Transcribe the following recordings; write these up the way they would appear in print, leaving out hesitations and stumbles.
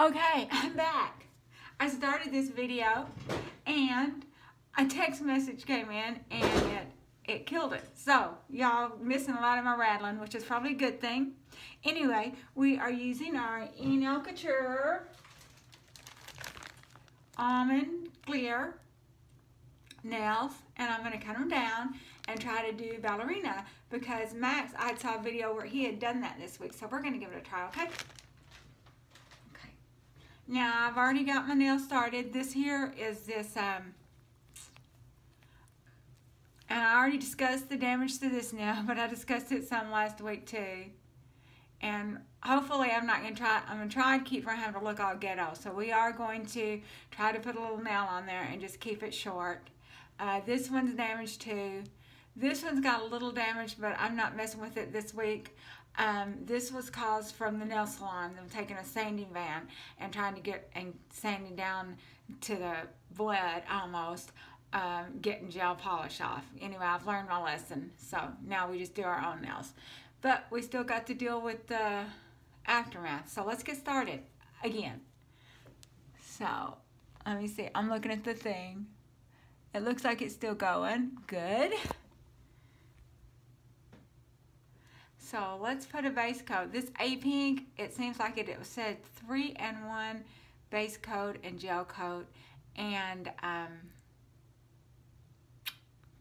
Okay, I'm back. I started this video and a text message came in and it killed it. So y'all missing a lot of my rattling, which is probably a good thing. Anyway, we are using our Enailcouture Almond clear nails, and I'm going to cut them down and try to do ballerina because Max, I saw a video where he had done that this week, so we're going to give it a try, okay? Okay. Now, I've already got my nails started. This here is this, and I already discussed the damage to this nail, but I discussed it some last week too. And hopefully I'm going to try to keep from having to look all ghetto. So we are going to try to put a little nail on there and just keep it short. This one's damaged too. This one's got a little damage, but I'm not messing with it this week. This was caused from the nail salon, them taking a sanding van and trying to get and sanding down to the blood almost, getting gel polish off. Anyway, I've learned my lesson, so now we just do our own nails. But we still got to deal with the aftermath. So let's get started again. So let me see. I'm looking at the thing. It looks like it's still going. Good. So let's put a base coat. This A-Pink, it seems like it said 3-in-1 base coat and gel coat. And,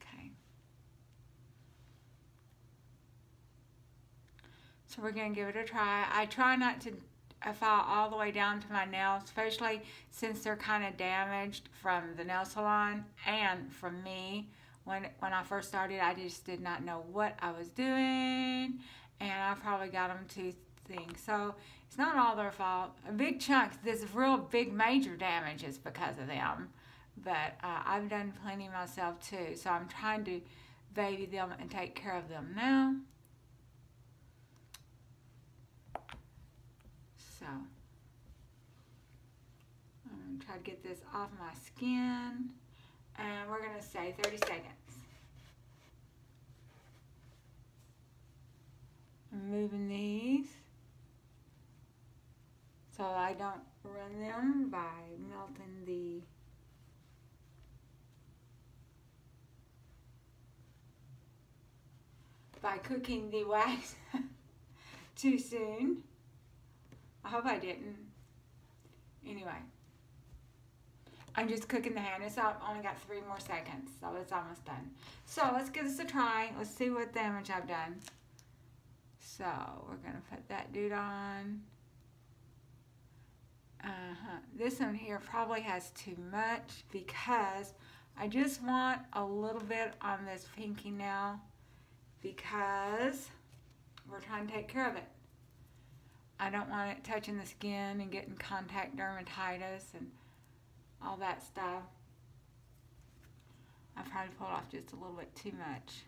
okay. So we're going to give it a try. I try not to file all the way down to my nails, especially since they're kind of damaged from the nail salon and from me. When I first started, I just did not know what I was doing, and I probably got them too thin. So it's not all their fault. A big chunk, this real big major damage is because of them, but I've done plenty myself too. So I'm trying to baby them and take care of them now. So I'm going to try to get this off my skin, and we're going to say 30 seconds. I'm moving these so I don't run them by melting by cooking the wax too soon. I hope I didn't. Anyway, I'm just cooking the hand. It's only got 3 more seconds, so it's almost done. So let's give this a try. Let's see what damage I've done. So we're gonna put that dude on. This one here probably has too much because I just want a little bit on this pinky now because we're trying to take care of it. I don't want it touching the skin and getting contact dermatitis and all that stuff. I probably pulled off just a little bit too much.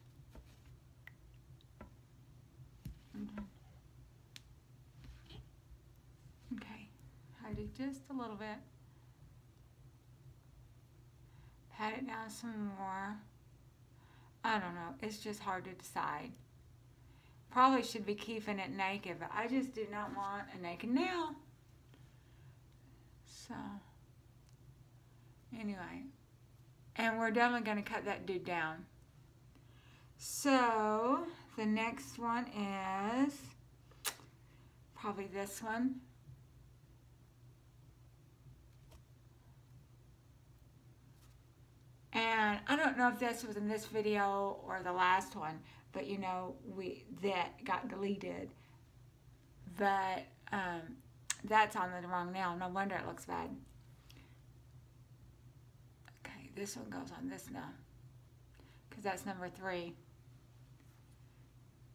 Okay, I do just a little bit. Pat it down some more. I don't know, it's just hard to decide. Probably should be keeping it naked, but I just do not want a naked nail. So, anyway, and we're definitely going to cut that dude down. So, the next one is probably this one. And I don't know if this was in this video or the last one, but you know, that got deleted. But that's on the wrong nail. No wonder it looks bad. Okay, this one goes on this nail because that's number 3.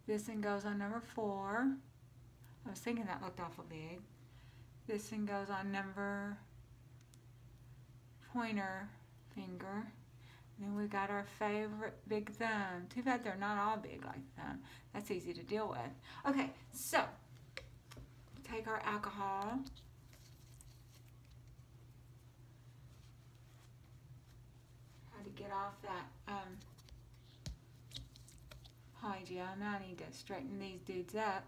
This one goes on number 4. I was thinking that looked awful big. This one goes on number pointer finger. And then we got our favorite big thumb. Too bad they're not all big like thumb. That's easy to deal with. Okay, so take our alcohol. Try to get off that poly gel. Now I need to straighten these dudes up.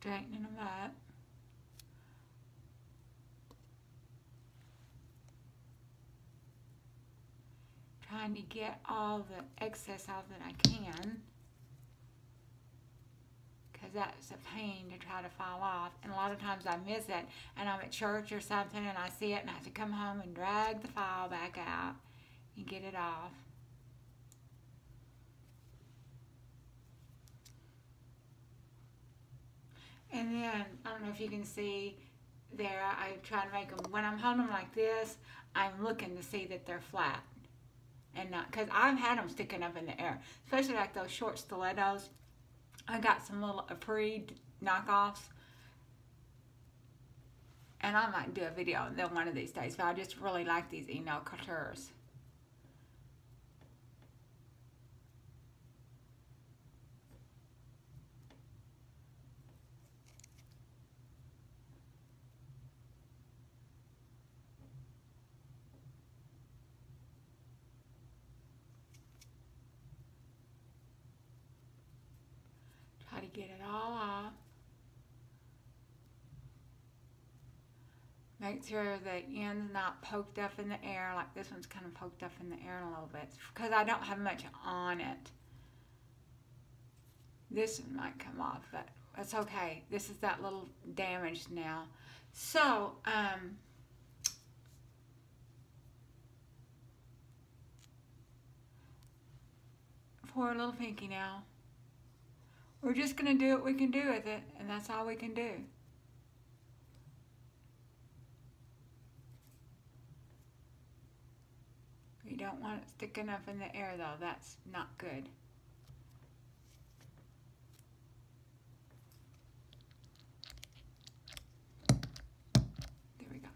straightening them up. Trying to get all the excess off that I can, because that's a pain to try to file off, and a lot of times I miss it, and I'm at church or something and I see it and I have to come home and drag the file back out and get it off. And then, I don't know if you can see there, I try to make them, when I'm holding them like this, I'm looking to see that they're flat. And not, because I've had them sticking up in the air, especially like those short stilettos. I got some little Apri knockoffs, and I might do a video on them one of these days, but I just really like these Enailcoutures. To get it all off. Make sure the end's not poked up in the air, like this one's kind of poked up in the air a little bit, because I don't have much on it. This one might come off, but that's okay. This is that little damage now. So, poor little pinky now. We're just going to do what we can do with it, and that's all we can do. We don't want it sticking up in the air, though. That's not good. There we go.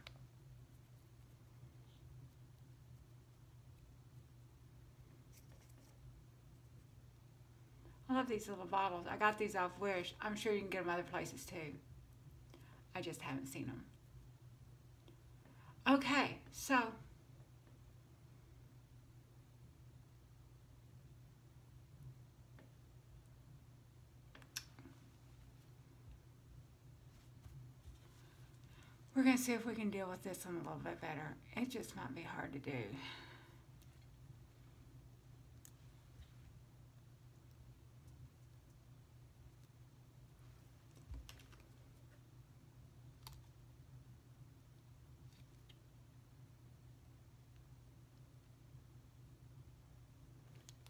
I love these little bottles. I got these off Wish. I'm sure you can get them other places too. I just haven't seen them. Okay, so we're going to see if we can deal with this one a little bit better. It just might be hard to do.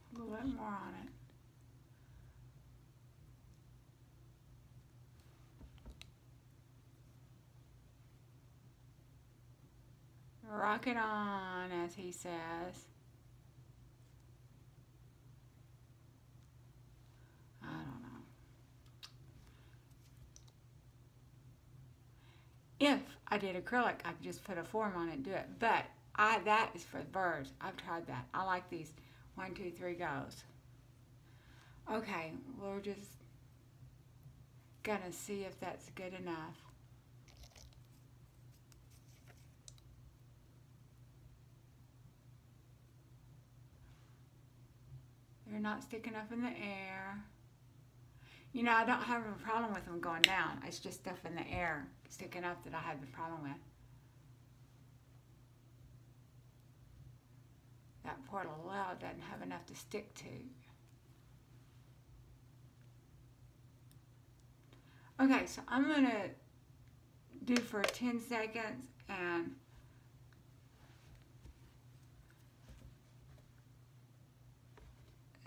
A little bit more on it. Rock it on, as he says. I don't know. If I did acrylic, I could just put a form on it and do it. But that is for birds. I've tried that. I like these 1, 2, 3 goes. Okay, we're just gonna see if that's good enough. They're not sticking up in the air. You know, I don't have a problem with them going down. It's just stuff in the air sticking up that I have the problem with. That poor little loud doesn't have enough to stick to. Okay, so I'm going to do for 10 seconds and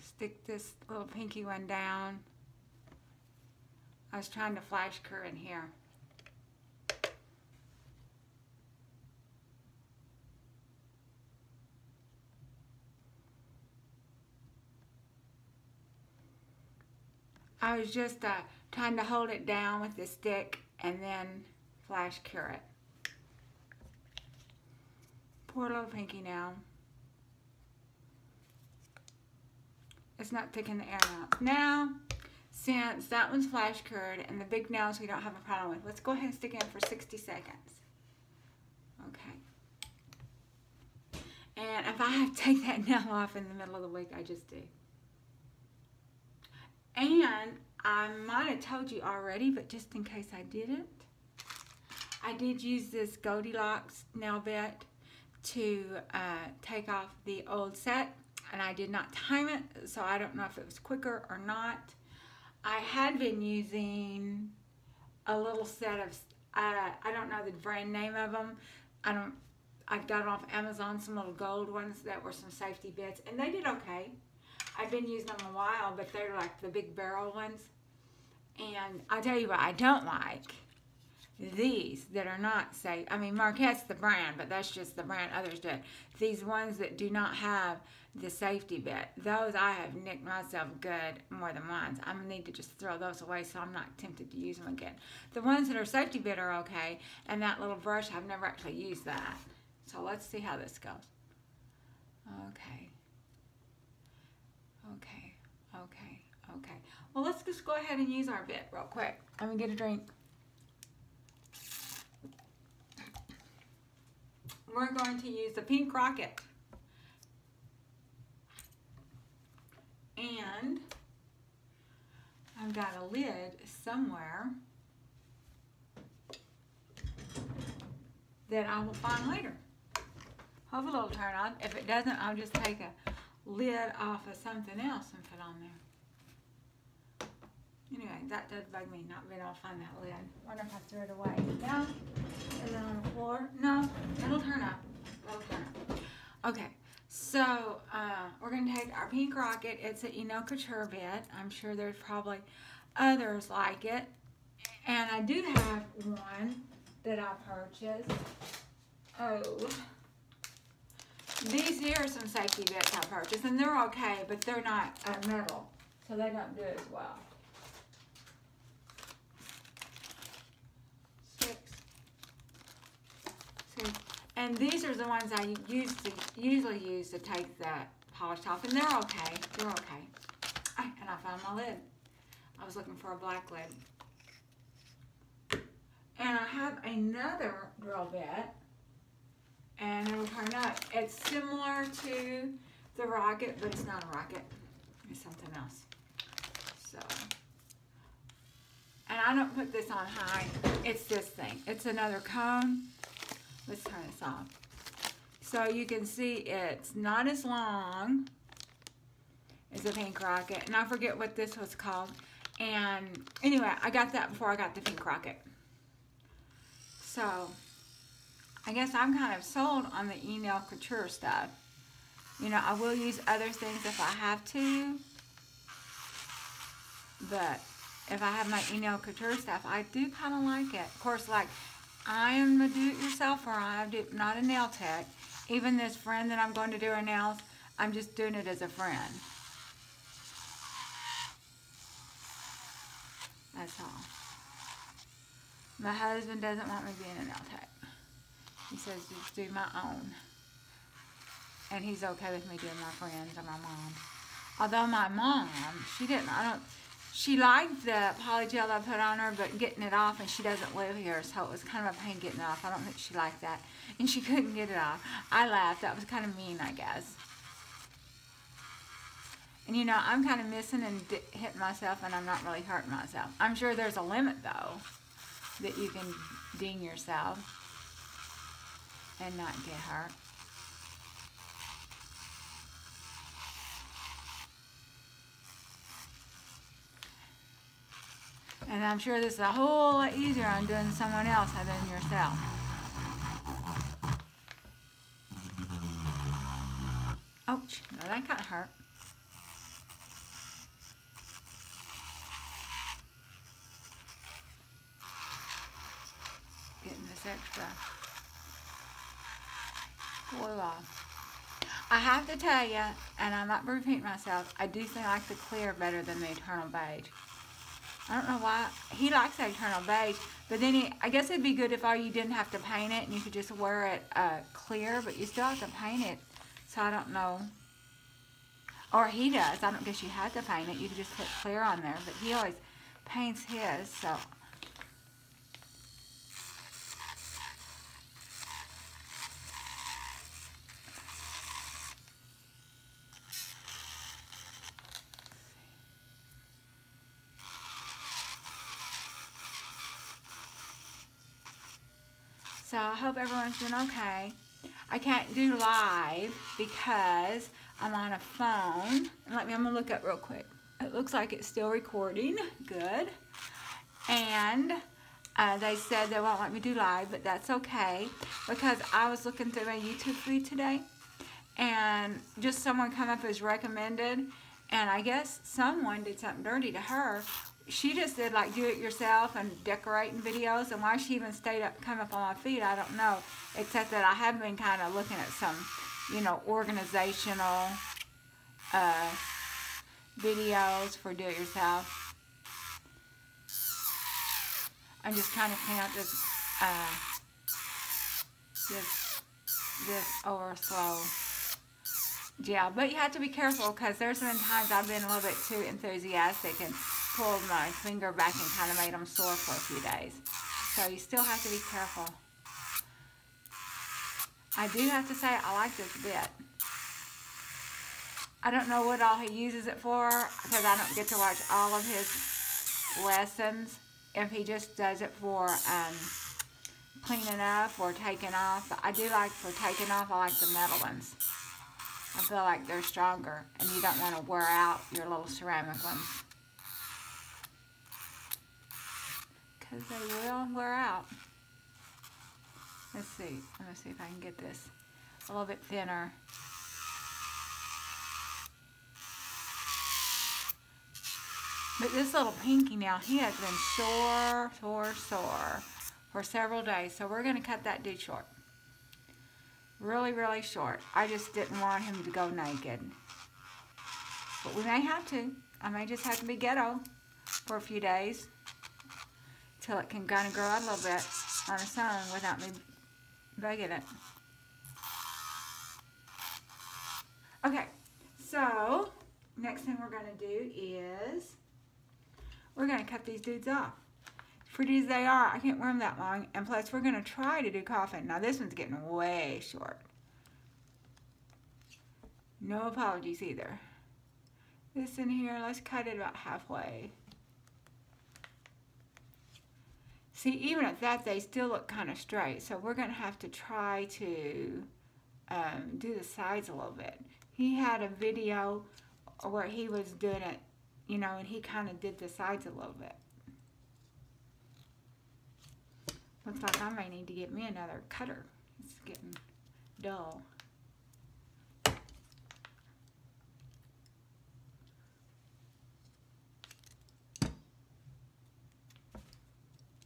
stick this little pinky one down. I was trying to flash cure in here. I was just trying to hold it down with the stick and then flash cure it. Poor little pinky now. It's not sticking the air out. Now, since that one's flash cured and the big nails we don't have a problem with, let's go ahead and stick in for 60 seconds. Okay. And if I have to take that nail off in the middle of the week, I just do. And I might have told you already, but just in case I didn't, I did use this Goldilocks nail bit to take off the old set, and I did not time it, so I don't know if it was quicker or not. I had been using a little set of, I don't know the brand name of them. I got off Amazon some little gold ones that were some safety bits, and they did okay. I've been using them a while, but they're like the big barrel ones. And I tell you what, I don't like these that are not safe. I mean, Marquette's the brand, but that's just the brand, others do it. These ones that do not have the safety bit, those I have nicked myself good more than once. I'm gonna need to just throw those away so I'm not tempted to use them again. The ones that are safety bit are okay, and that little brush, I've never actually used that. So let's see how this goes. Okay. Okay, okay, okay. Well, let's just go ahead and use our bit real quick. Let me get a drink. We're going to use the pink rocket. And I've got a lid somewhere that I will find later. Hopefully it'll turn on. If it doesn't, I'll just take a lid off of something else and put on there. Anyway, that does bug me, not being able to find that lid. Wonder if I threw it away. No? And then on the floor? No? It'll turn up. It'll turn up. Okay, so we're going to take our pink rocket. It's an Enailcouture bit. I'm sure there's probably others like it. And I do have one that I purchased. Oh. These here are some safety bits I purchased, and they're okay, but they're not metal, so they don't do as well. 6. And these are the ones I usually use to take the polish off, and they're okay. They're okay. And I found my lid. I was looking for a black lid. And I have another drill bit. And it'll turn up. It's similar to the rocket, but it's not a rocket. It's something else. So, and I don't put this on high. It's this thing. It's another cone. Let's turn this off. So you can see it's not as long as the pink rocket. And I forget what this was called. And anyway, I got that before I got the pink rocket. So I guess I'm kind of sold on the Enailcouture stuff. You know, I will use other things if I have to. But if I have my Enailcouture stuff, I do kind of like it. Of course, like, I am a do-it-yourselfer. I'm not a nail tech. Even this friend that I'm going to do her nails, I'm just doing it as a friend. That's all. My husband doesn't want me being a nail tech. He says, just do my own. And he's okay with me doing my friends or my mom. Although my mom, she liked the polygel I put on her, but getting it off, and she doesn't live here, so it was kind of a pain getting it off. I don't think she liked that. And she couldn't get it off. I laughed. That was kind of mean, I guess. And you know, I'm kind of missing and hitting myself, and I'm not really hurting myself. I'm sure there's a limit, though, that you can ding yourself and not get hurt. And I'm sure this is a whole lot easier on doing someone else other than yourself. Ouch, no, that kind of hurt. Getting this extra glue off. I have to tell you, and I might repeat myself, I do think I like the clear better than the Eternal Beige. I don't know why. He likes the Eternal Beige, but then I guess it'd be good if all you didn't have to paint it and you could just wear it clear, but you still have to paint it, so I don't know. Or he does. I don't guess you have to paint it. You could just put clear on there, but he always paints his, so. So I hope everyone's doing okay. I can't do live because I'm on a phone. I'm gonna look up real quick. It looks like it's still recording. Good. And they said they won't let me do live, but that's okay because I was looking through my YouTube feed today and just someone come up as recommended, and I guess someone did something dirty to her. She just did like do it yourself and decorating videos, and why she even stayed up, come up on my feed, I don't know, except that I have been kind of looking at some, you know, organizational videos for do it yourself. I'm just trying to clean out this overflow gel, but you have to be careful because there's been times I've been a little bit too enthusiastic and pulled my finger back and kind of made them sore for a few days. So you still have to be careful. I do have to say I like this bit. I don't know what all he uses it for because I don't get to watch all of his lessons. If he just does it for cleaning up or taking off. But I do like for taking off, I like the metal ones. I feel like they're stronger and you don't want to wear out your little ceramic ones. Because they will wear out. Let's see. Let me see if I can get this a little bit thinner. But this little pinky now, he has been sore for several days. So we're going to cut that dude short. Really, really short. I just didn't want him to go naked. But we may have to. I may just have to be ghetto for a few days. Till it can kind of grow out a little bit on its own without me bugging it. Okay, so next thing we're going to do is we're going to cut these dudes off. Pretty as they are, I can't wear them that long. And plus, we're going to try to do coffin. Now, this one's getting way short. No apologies either. This in here, let's cut it about halfway. See, even at that, they still look kind of straight. So we're going to have to try to do the sides a little bit. He had a video where he was doing it, you know, and he kind of did the sides a little bit. Looks like I may need to get me another cutter. It's getting dull.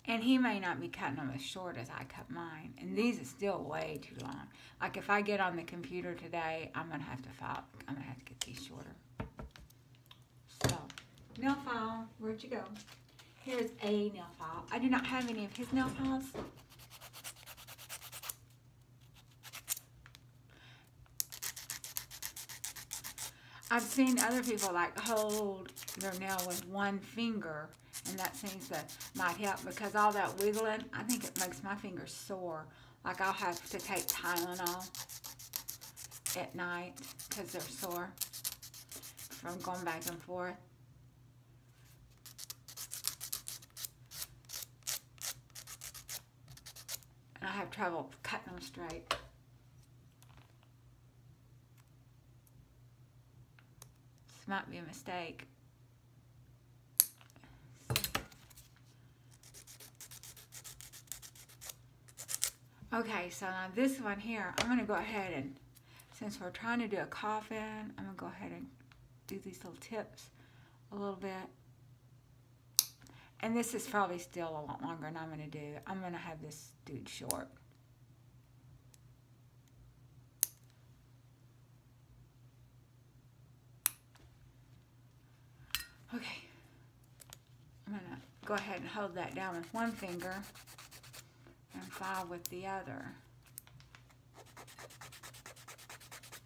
And he may not be cutting them as short as I cut mine. And these are still way too long. Like if I get on the computer today, I'm gonna have to file. I'm gonna have to get these shorter. So, nail file, where'd you go? Here's a nail file. I do not have any of his nail files. I've seen other people like hold their nail with one finger, and that seems to might help because all that wiggling, I think it makes my fingers sore. Like I'll have to take Tylenol at night because they're sore from going back and forth. And I have trouble cutting them straight. This might be a mistake. Okay, so now this one here, I'm going to go ahead and, since we're trying to do a coffin, I'm going to go ahead and do these little tips a little bit. And this is probably still a lot longer than I'm going to do. I'm going to have this dude short. Okay. I'm going to go ahead and hold that down with one finger and file with the other.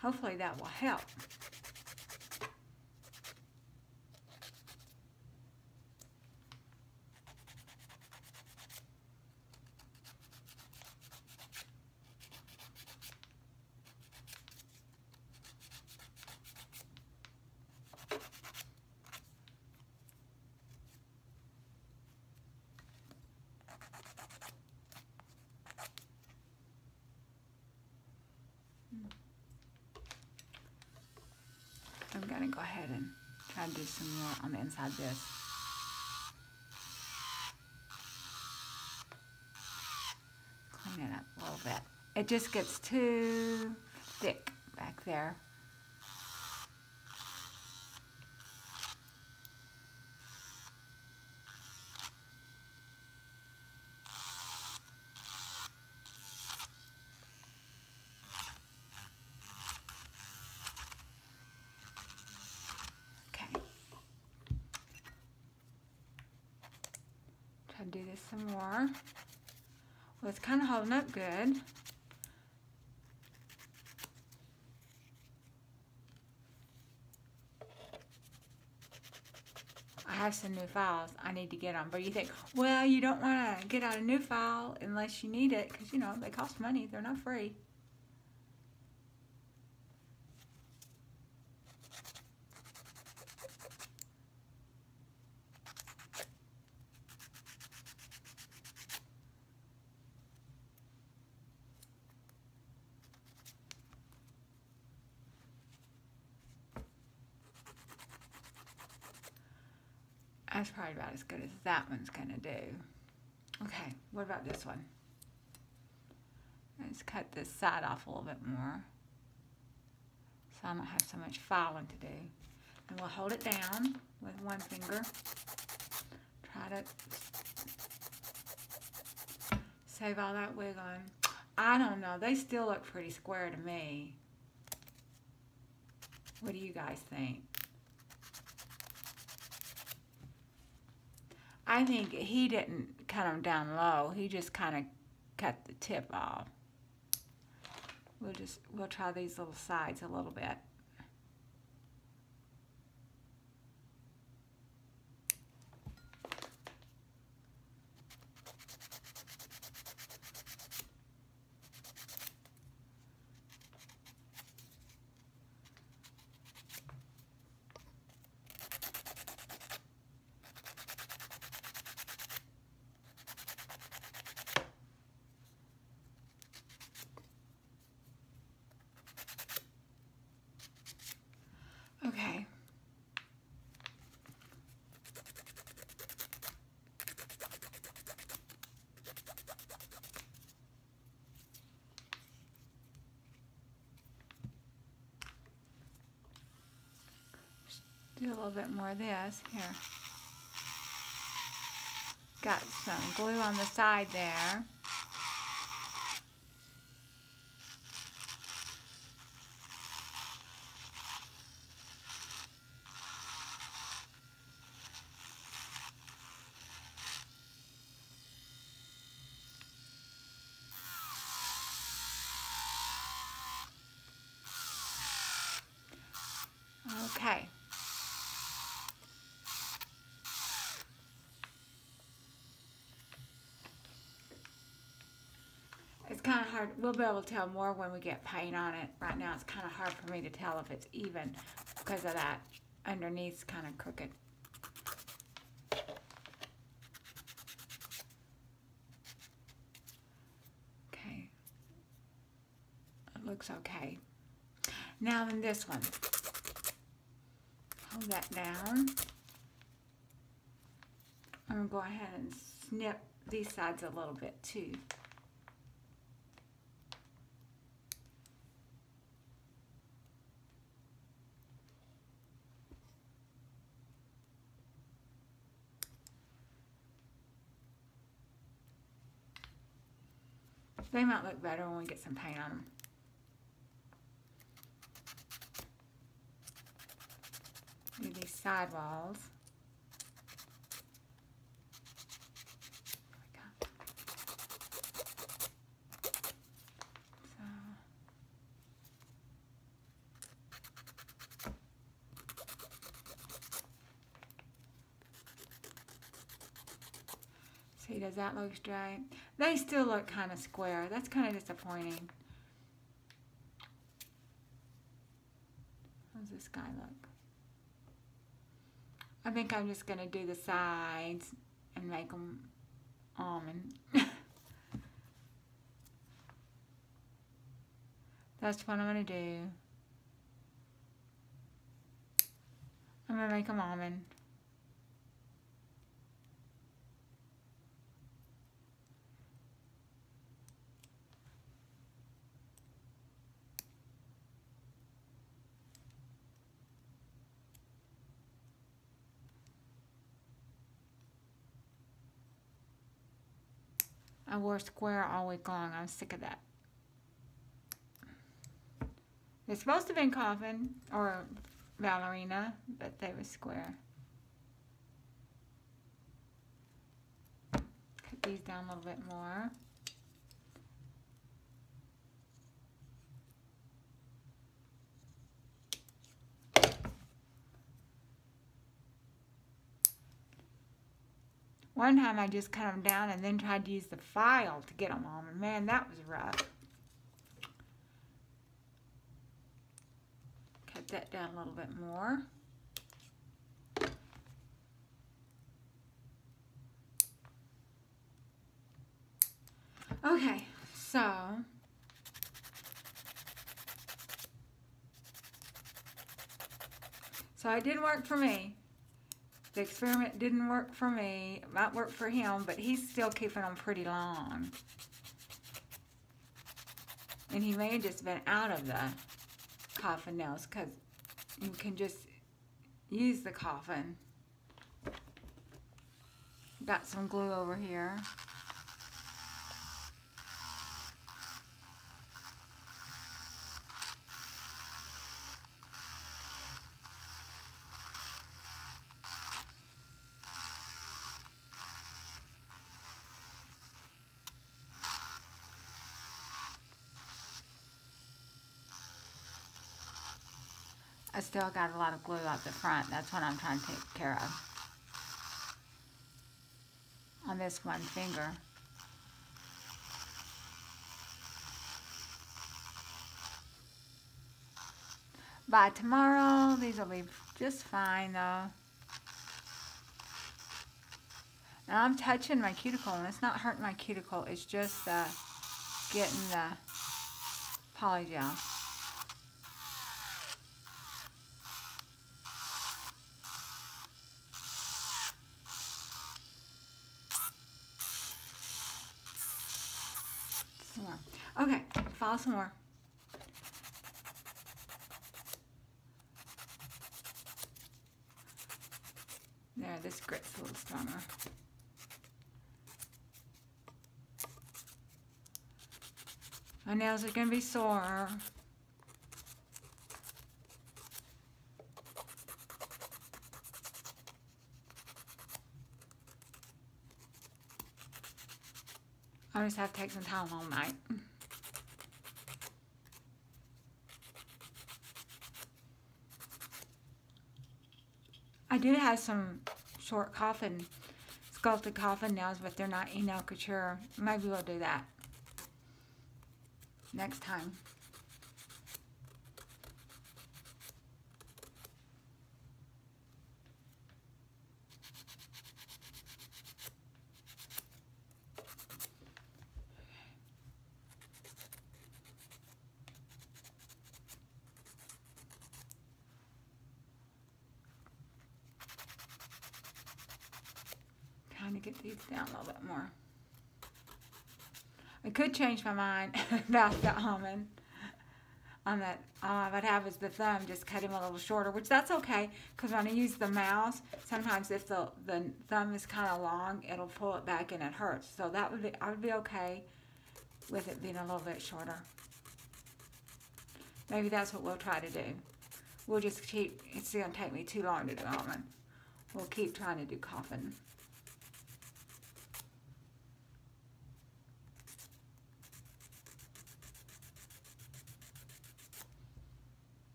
Hopefully that will help. going to go ahead and try to do some more on the inside of this. Clean it up a little bit. It just gets too thick back there. Do this some more. Well, it's kind of holding up good. I have some new files I need to get on, but you think, well, you don't want to get out a new file unless you need it, because, you know, they cost money. They're not free. That's probably about as good as that one's going to do. Okay, what about this one? Let's cut this side off a little bit more, so I don't have so much filing to do. And we'll hold it down with one finger. Try to save all that wiggling. I don't know. They still look pretty square to me. What do you guys think? I think he didn't cut them down low. He just kind of cut the tip off. We'll try these little sides a little bit. Okay. Do a little bit more of this here. Got some glue on the side there. Okay. It's kind of hard. We'll be able to tell more when we get paint on it. Right now it's kind of hard for me to tell if it's even because of that underneath's kind of crooked. Okay. It looks okay. Now then this one. Hold that down. I'm going to go ahead and snip these sides a little bit too. They might look better when we get some paint on them. Do these side walls. See, does that look straight? They still look kind of square. That's kind of disappointing. How does this guy look? I think I'm just going to do the sides and make them almond. That's what I'm going to do. I'm going to make them almond. I wore square all week long. I'm sick of that. They're supposed to have been coffin or ballerina, but they were square. Cut these down a little bit more. One time I just cut them down and then tried to use the file to get them on. And man, that was rough. Cut that down a little bit more. Okay, so it didn't work for me. The experiment didn't work for me. It might work for him, but he's still keeping them pretty long. And he may have just been out of the coffin nails because you can just use the coffin. Got some glue over here. I still got a lot of glue out the front. That's what I'm trying to take care of on this one finger. By tomorrow, these will be just fine though. Now I'm touching my cuticle and it's not hurting my cuticle. It's just getting the polygel. Some more. Okay, file some more. There, this grit's a little stronger. My nails are going to be sore. I just have to take some Tylenol night. I do have some short coffin, sculpted coffin nails, but they're not Enailcouture. Maybe we'll do that next time. Trying to get these down a little bit more. I could change my mind about the almond. On that, all I would have is the thumb, just cut him a little shorter, which that's okay, because when I use the mouse, sometimes if the thumb is kind of long, it'll pull it back and it hurts. So that would be, I would be okay with it being a little bit shorter. Maybe that's what we'll try to do. We'll just keep, it's going to take me too long to do almond. We'll keep trying to do coffin.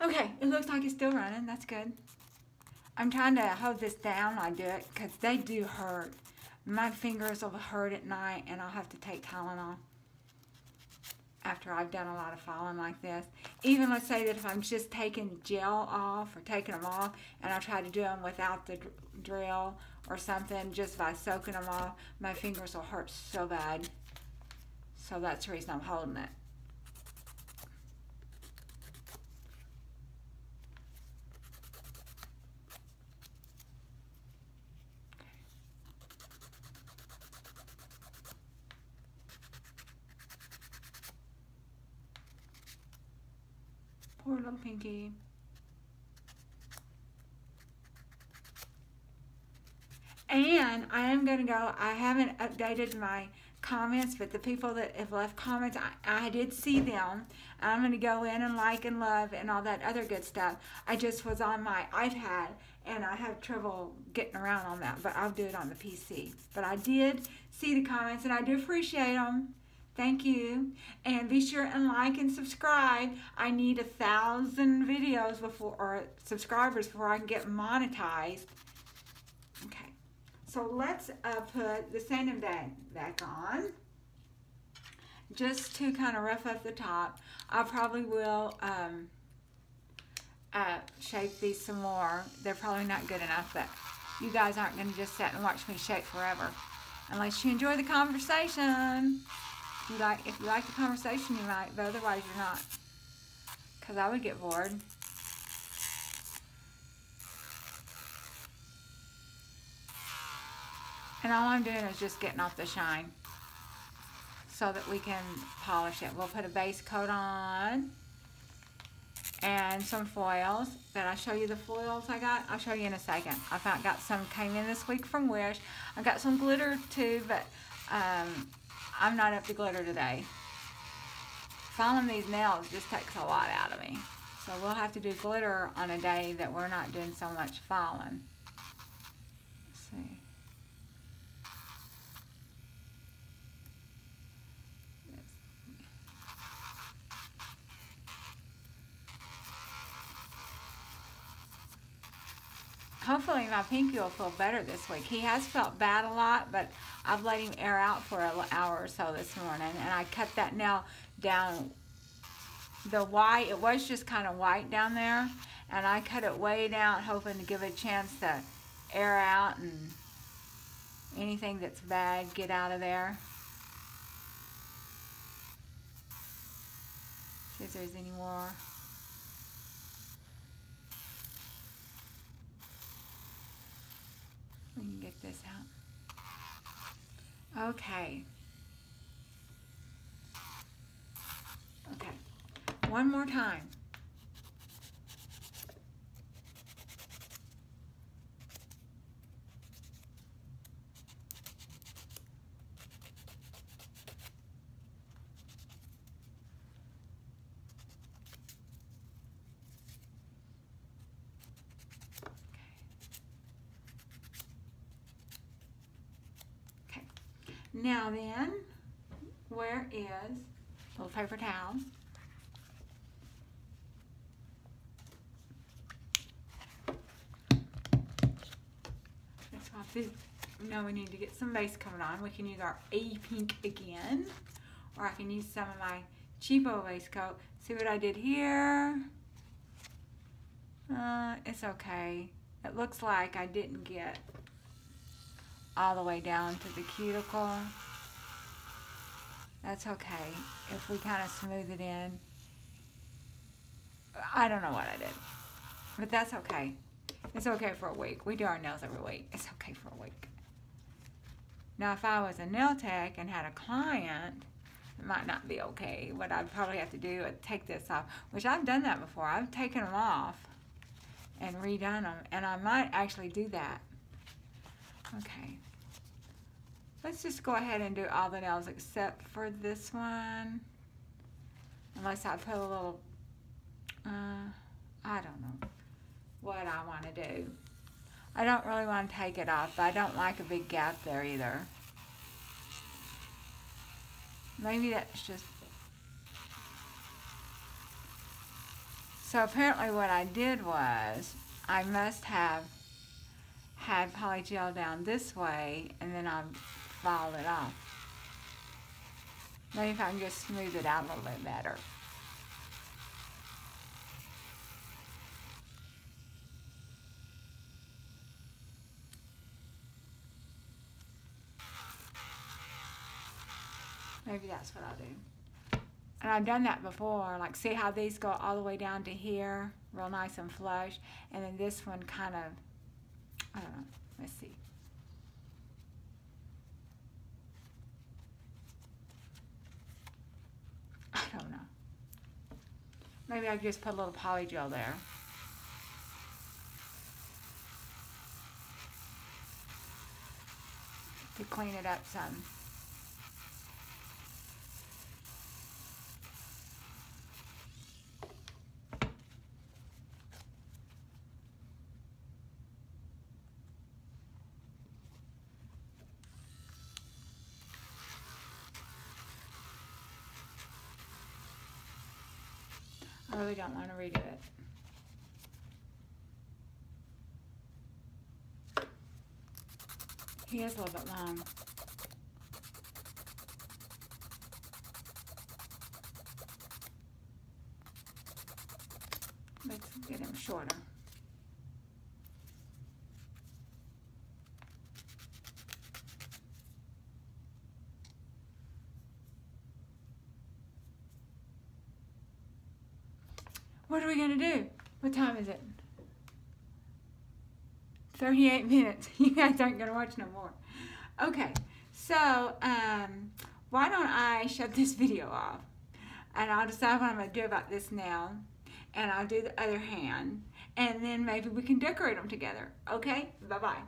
Okay, it looks like it's still running. That's good. I'm trying to hold this down while I do it because they do hurt. My fingers will hurt at night and I'll have to take Tylenol. after I've done a lot of filing like this. Even let's say that if I'm just taking gel off or taking them off, and I try to do them without the drill or something, just by soaking them off, my fingers will hurt so bad. So that's the reason I'm holding it. Poor little pinky. And I am going to go, I haven't updated my comments, but the people that have left comments, I did see them. I'm going to go in and like and love and all that other good stuff. I just was on my iPad and I have trouble getting around on that, but I'll do it on the PC. But I did see the comments and I do appreciate them. Thank you. And be sure and like and subscribe. I need 1,000 videos before, or subscribers before I can get monetized. Okay. So let's put the sanding bag back on. Just to kind of rough up the top. I probably will shape these some more. They're probably not good enough, but you guys aren't going to just sit and watch me shape forever. Unless you enjoy the conversation. If you like the conversation, you might, but otherwise you're not. Because I would get bored. And all I'm doing is just getting off the shine so that we can polish it. We'll put a base coat on and some foils. Did I show you the foils I got? I'll show you in a second. I got some came in this week from Wish. I got some glitter too, but I'm not up to glitter today. Filing these nails just takes a lot out of me. So we'll have to do glitter on a day that we're not doing so much filing. Let's see. Hopefully my pinky will feel better this week. He has felt bad a lot, but I've let him air out for an hour or so this morning, and I cut that nail down. The white, it was just kind of white down there, and I cut it way down, hoping to give it a chance to air out and anything that's bad get out of there. See if there's any more. We can get this out. Okay. Okay. One more time. Now then, where is a little paper towel? Let's swap this. Now we need to get some base coat on. We can use our A pink again, or I can use some of my cheapo base coat. See what I did here? It's okay. It looks like I didn't get all the way down to the cuticle. That's okay. If we kind of smooth it in. I don't know what I did. But that's okay. It's okay for a week. We do our nails every week. It's okay for a week. Now if I was a nail tech and had a client, it might not be okay. What I'd probably have to do is take this off, which I've done that before. I've taken them off and redone them, and I might actually do that. Okay. Let's just go ahead and do all the nails except for this one. Unless I put a little, I don't know what I want to do. I don't really want to take it off, but I don't like a big gap there either. Maybe that's just... So apparently what I did was, I must have had polygel down this way, and then I filed it off. Maybe if I can just smooth it out a little bit better. Maybe that's what I'll do. And I've done that before. Like, see how these go all the way down to here, real nice and flush, and then this one kind of, I don't know, let's see. I don't know. Maybe I just put a little poly gel there. To clean it up some. I really don't want to redo it. He is a little bit long. Let's get him shorter. What are we going to do? What time is it? 38 minutes. You guys aren't going to watch no more. Okay, so why don't I shut this video off? And I'll decide what I'm going to do about this now. And I'll do the other hand. And then maybe we can decorate them together. Okay? Bye-bye.